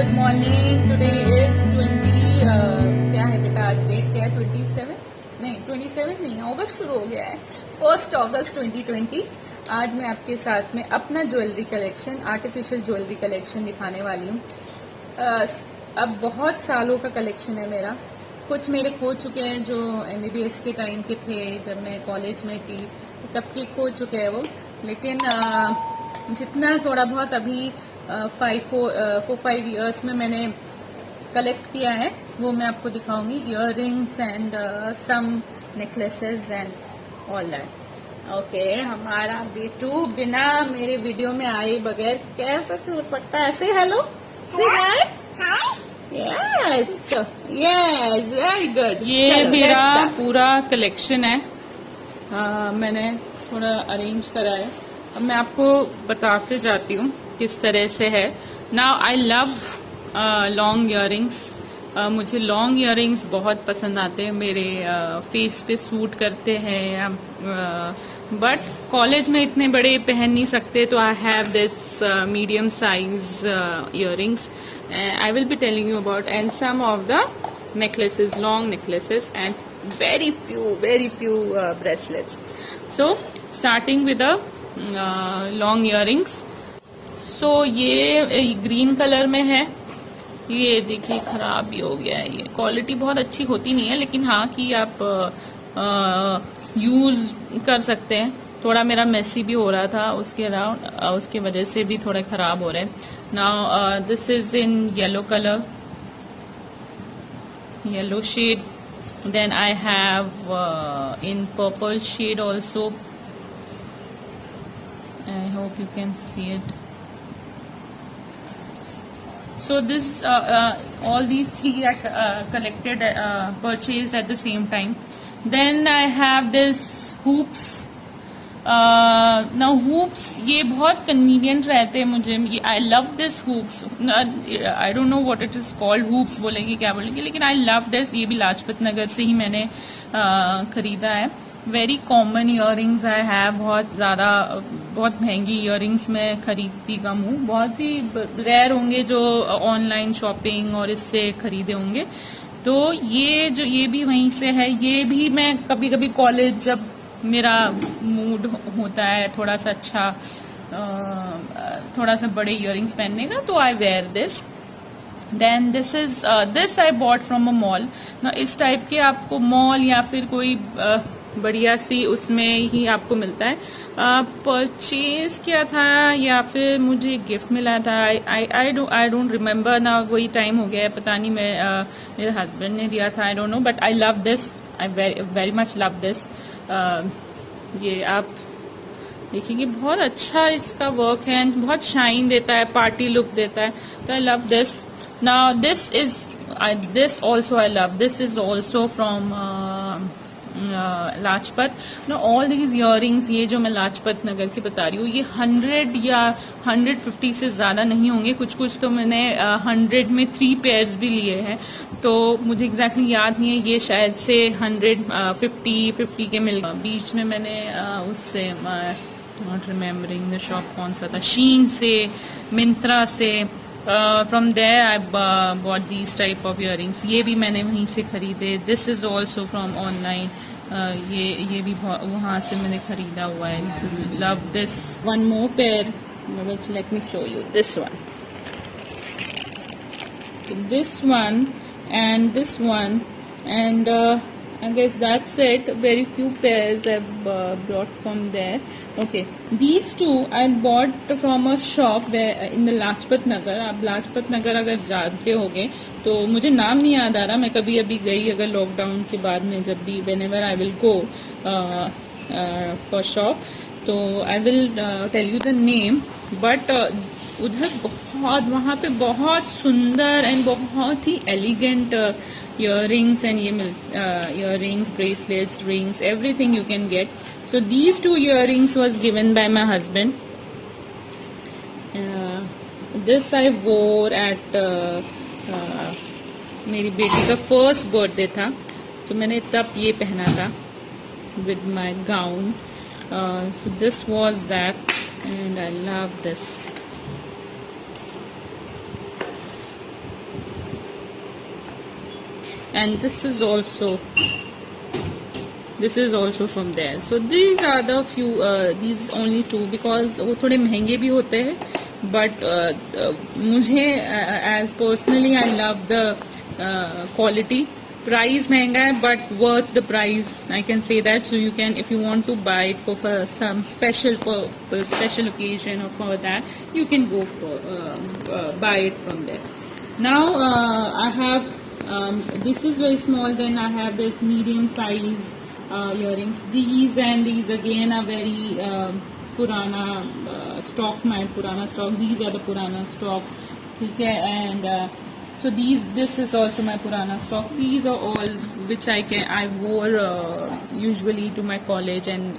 Good morning. Today is 20 क्या है बेटा, आज डेट क्या है? 27 नहीं, अगस्त शुरू हो गया है। 1 अगस्त 2020। आज मैं आपके साथ में अपना jewellery collection, artificial jewellery collection दिखाने वाली हूँ। अब बहुत सालों का कलेक्शन है मेरा। कुछ मेरे खो चुके हैं जो MBBS के टाइम के थे, जब मैं कॉलेज में थी तब के खो चुके हैं वो। लेकिन जितना थोड़ा बहुत अभी 4-5 ईयर्स में मैंने कलेक्ट किया है वो मैं आपको दिखाऊंगी। Earrings and some necklaces and all that. Okay, हमारा बेटू बिना मेरे वीडियो में आए बगैर कैसा टूट पड़ता है ऐसे। Hello, say hi. Yes yes, very good. ये मेरा पूरा कलेक्शन है। मैंने थोड़ा अरेंज करा है। अब मैं आपको बताते जाती हूँ किस तरह से है। Now I love long earrings. मुझे लॉन्ग इयररिंग्स बहुत पसंद आते हैं, मेरे फेस पे सूट करते हैं। बट कॉलेज में इतने बड़े पहन नहीं सकते, तो I have this medium size earrings. I will be telling you about and some of the necklaces, long necklaces, and very few bracelets. So starting with the long earrings. So ये green colour में है। ये देखिए खराब भी हो गया है। ये क्वालिटी बहुत अच्छी होती नहीं है, लेकिन हाँ कि आप यूज कर सकते हैं। थोड़ा मेरा मेसी भी हो रहा था उसके अराउंड, उसके वजह से भी थोड़े खराब हो रहे हैं। Now this is in yellow color, yellow shade. Then I have in purple shade also. I hope you can see it. So this all these three are collected, purchased at the same time. Then I have this hoops. Now hoops ये बहुत convenient रहते हैं मुझे। आई love this hoops. I don't know what it is called, hoops बोलेंगे क्या बोलेंगे, लेकिन आई love this. ये भी लाजपत नगर से ही मैंने खरीदा है। Very common earrings I have. बहुत महंगी इयररिंग्स मैं खरीदती कम हूँ। बहुत ही रेयर होंगे जो ऑनलाइन शॉपिंग और इससे खरीदे होंगे। तो ये भी वहीं से है। ये भी मैं कभी कभी कॉलेज जब मेरा मूड होता है थोड़ा सा अच्छा, थोड़ा सा बड़े इयररिंग्स पहनने का, तो I wear this. Then this I bought from a mall. ना इस टाइप के आपको मॉल या फिर कोई बढ़िया सी उसमें ही आपको मिलता है। परचेज किया था या फिर मुझे गिफ्ट मिला था, आई डोंट रिमेम्बर ना। वही टाइम हो गया है, पता नहीं। मेरे हस्बैंड ने दिया था, I don't know, but I love this. I very much love this. ये आप देखिए बहुत अच्छा इसका वर्क है, बहुत शाइन देता है, पार्टी लुक देता है। तो I love this. Now this also I love. This is also from Lajpat. Know all these earrings, ये जो मैं लाजपत नगर की बता रही हूँ, ये 100 या 150 से ज़्यादा नहीं होंगे। कुछ तो मैंने 100 में 3 पेयर्स भी लिए हैं, तो मुझे एग्जैक्टली याद नहीं है। ये शायद से 150 के मिल। बीच में मैंने उससे नॉट रिमेम्बरिंग द शॉप कौन सा था, शीन से, मिंत्रा से, from there I bought these type of earrings. ये भी मैंने वहीं से खरीदे। This is also from online. ये भी वहाँ से मैंने खरीदा हुआ है। Love this. One more pair, let me show you this one, and this one, and I guess that's it. Very few pairs I've brought from there. Okay, these two I bought from a shop there in the Lajpat Nagar. आप लाजपत नगर अगर जानते होगे तो मुझे नाम नहीं याद आ रहा। मैं कभी अभी गई अगर लॉकडाउन के बाद में, जब भी whenever I will go for shop, तो I will tell you the name. But उधर वहाँ पे बहुत सुंदर एंड बहुत ही एलिगेंट इयररिंग्स एंड ये earrings, bracelets, rings, everything you can get. So these two earrings was given by my husband. This I wore at मेरी बेटी का फर्स्ट बर्थडे था, तो मैंने तब ये पहना था with my gown. So this was that, and I love this. and this is also from there. So these are the few, these only two, because वो थोड़े महंगे भी होते हैं, but मुझे as personally I love the quality. Price महंगा है, but worth the price, I can say that. So you can, if you want to buy it for some special purpose, special occasion, or for that, you can go for buy it from there. Now I have this is very small. Then I have this medium size earrings. These and these again are very purana stock, my purana stock. These are the purana stock, okay. And so this is also my purana stock. These are all which I wore usually to my college, and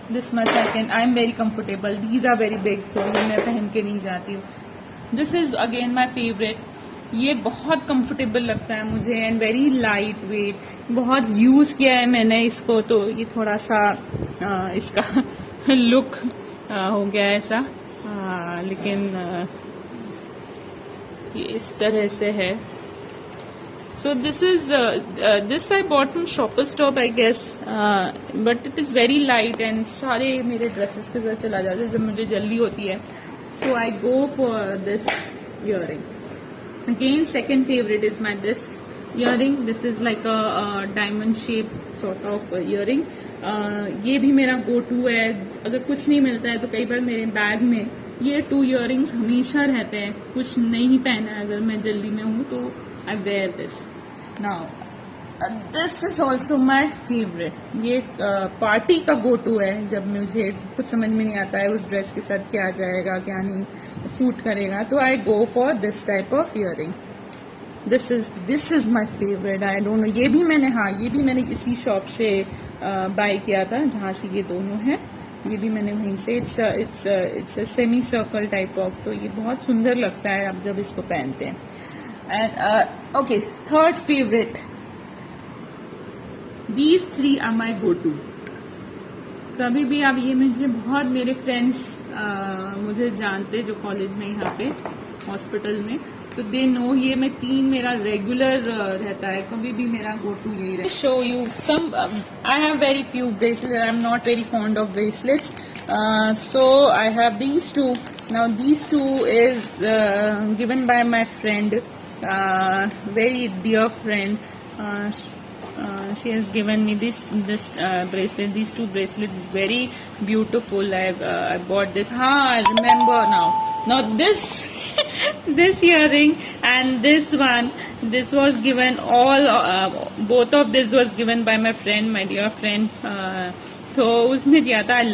this much I'm very comfortable. These are very big, so ये मैं पहन के नहीं जाती हूँ. This is again my favorite. ये बहुत comfortable लगता है मुझे, एंड वेरी लाइट वेट. बहुत यूज़ किया है मैंने इसको, तो ये थोड़ा सा इसका लुक हो गया ऐसा, लेकिन ये इस तरह से है. So this is this I bought from Shoppers Stop, I guess, but it is very light and सारे मेरे ड्रेसेस के साथ चला जाता है जब मुझे जल्दी होती है. So I go for this earring. Again, second favorite is my this earring. This is like a diamond shape sort of earring. ये भी मेरा go to है. अगर कुछ नहीं मिलता है तो कई बार मेरे बैग में ये 2 earrings हमेशा रहते हैं. कुछ नहीं पहना है अगर मैं जल्दी में हूँ तो I wear this. Now this is also my favorite. ये पार्टी का go to है जब मुझे कुछ समझ में नहीं आता है उस ड्रेस के साथ क्या जाएगा क्या नहीं सूट करेगा, तो I go for this type of earring. This is my favorite. I don't know. ये भी मैंने इसी शॉप से बाय किया था जहाँ से ये दोनों हैं. ये भी मैंने वहीं से. It's a semi circle type of, तो ये बहुत सुंदर लगता है आप जब इसको पहनते हैं. And okay, third favourite. These 3 are my go to. कभी भी आप ये मुझे बहुत मेरे फ्रेंड्स मुझे जानते जो कॉलेज में यहाँ पे हॉस्पिटल में, तो दे नो ये मैं 3 मेरा रेगुलर रहता है. कभी भी मेरा गो टू यही रहता है. Show you some. I have very few bracelets. I am not very fond of bracelets, so I have these 2. Now these 2 is given by my friend, very dear friend. She has given me this bracelet. These 2 bracelets, very beautiful. I bought this. I remember now. Now this this earring and this one, this was given both of this was given by my friend, my dear friend. तो उसने दिया था. I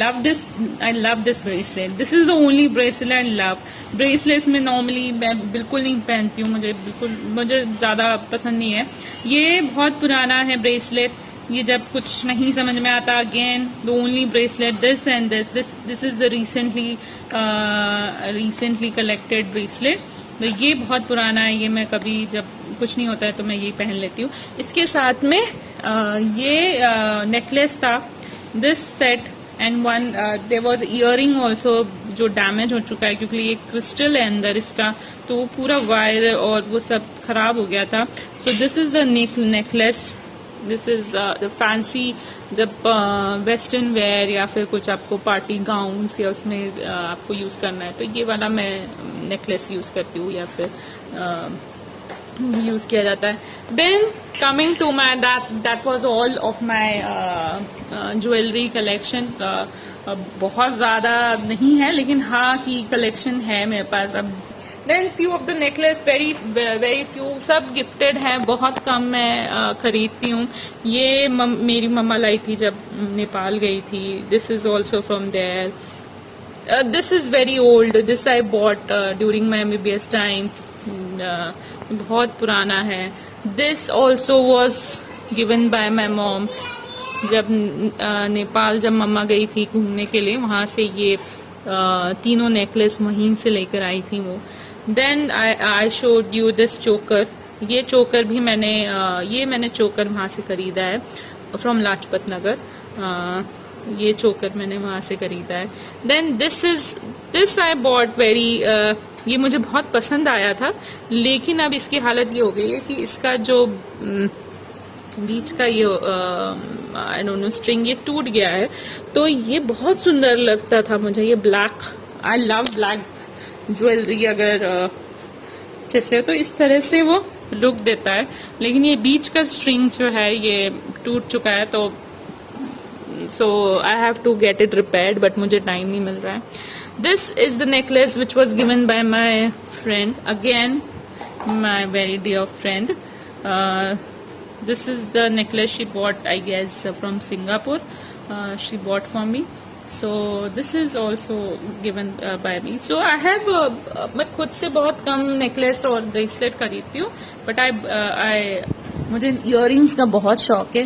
love this bracelet. This is the only bracelet I love. Bracelets में normally मैं बिल्कुल नहीं पहनती हूँ, मुझे ज़्यादा पसंद नहीं है. ये बहुत पुराना है ब्रेसलेट. ये जब कुछ नहीं समझ में आता, again the only bracelet, this and this is the recently collected bracelet. तो ये बहुत पुराना है. ये मैं कभी जब कुछ नहीं होता है तो मैं यही पहन लेती हूँ. इसके साथ में ये नेकलेस था, this set, and one there was earring also जो डैमेज हो चुका है क्योंकि ये क्रिस्टल है अंदर इसका, तो वो पूरा वायर और वो सब खराब हो गया था. सो this is the necklace. This is the fancy जब वेस्टर्न वेयर या फिर कुछ आपको पार्टी गाउन या उसमें आपको यूज करना है तो ये वाला मैं नेकलेस यूज करती हूँ या फिर यूज किया जाता है. Then coming to my that was all of my jewellery collection. बहुत ज्यादा नहीं है लेकिन हाँ की कलेक्शन है मेरे पास अब. Then few of the necklace, very few, सब गिफ्टेड है. बहुत कम मैं खरीदती हूँ. ये मेरी मम्मा लाई थी जब नेपाल गई थी. This is also from there. This is very old. This I bought during my MBBS time. बहुत पुराना है. This also was given by my mom. जब नेपाल जब मम्मा गई थी घूमने के लिए, वहाँ से ये तीनों नेकलेस वहीं से लेकर आई थी वो. Then I showed you this choker. ये चोकर भी मैंने चोकर वहाँ से खरीदा है फ्रॉम लाजपत नगर. ये चोकर मैंने वहाँ से खरीदा है. Then this I bought very ये मुझे बहुत पसंद आया था, लेकिन अब इसकी हालत ये हो गई है कि इसका जो बीच का ये आई डोंट नो स्ट्रिंग ये टूट गया है। तो ये बहुत सुंदर लगता था मुझे, ये black, I love black jewellery अगर जैसे, तो इस तरह से वो लुक देता है। लेकिन ये बीच का स्ट्रिंग जो है ये टूट चुका है, तो so I have to get it repaired, but मुझे टाइम नहीं मिल रहा है। This is the necklace which was given by my friend, again my very dear friend. This is the necklace she bought, I guess, from Singapore. She bought for me. So this is also given by me. So I have मैं खुद से बहुत कम necklace और bracelet खरीदती हूँ, but मुझे earrings का बहुत शौक है।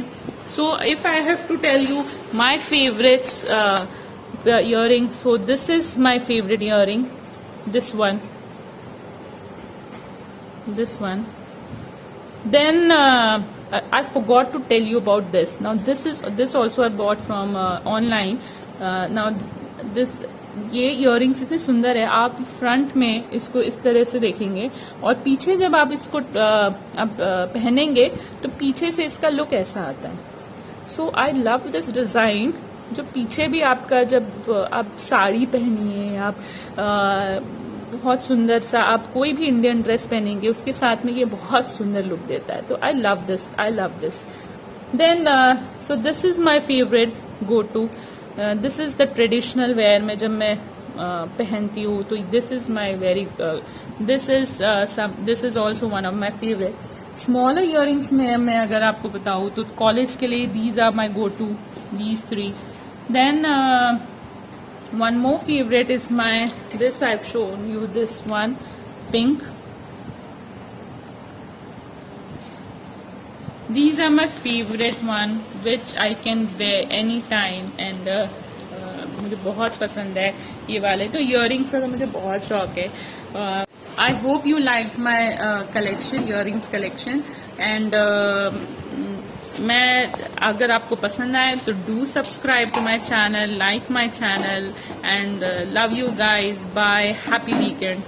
So if I have to tell you my favorites earrings, so this is my favorite earring. This one. Then I forgot to tell you about this. Now this also I bought from online. Now this ये earrings इतने सुंदर है, आप front में इसको इस तरह से देखेंगे और पीछे जब आप इसको आप पहनेंगे तो पीछे से इसका लुक ऐसा आता है। सो आई लव दिस डिजाइन, जो पीछे भी आपका जब आप साड़ी पहनिए, आप बहुत सुंदर सा आप कोई भी इंडियन ड्रेस पहनेंगे उसके साथ में ये बहुत सुंदर लुक देता है। तो I love this. Then so this is my favourite go to. This is the traditional wear में जब मैं पहनती हूँ, तो this is my very this is also one of my favourite. Smaller earrings में मैं अगर आपको बताऊँ तो कॉलेज के लिए these are my go to, these 3। Then one more favorite is this I've shown you, this one, pink. These are my favorite one which I can wear anytime, and मुझे बहुत पसंद है ये वाले। तो इयररिंग्स का तो मुझे बहुत शौक है। I hope you liked my collection, earrings collection, and मैं अगर आपको पसंद आए तो do subscribe to my channel, like my channel, and love you guys, bye, happy weekend.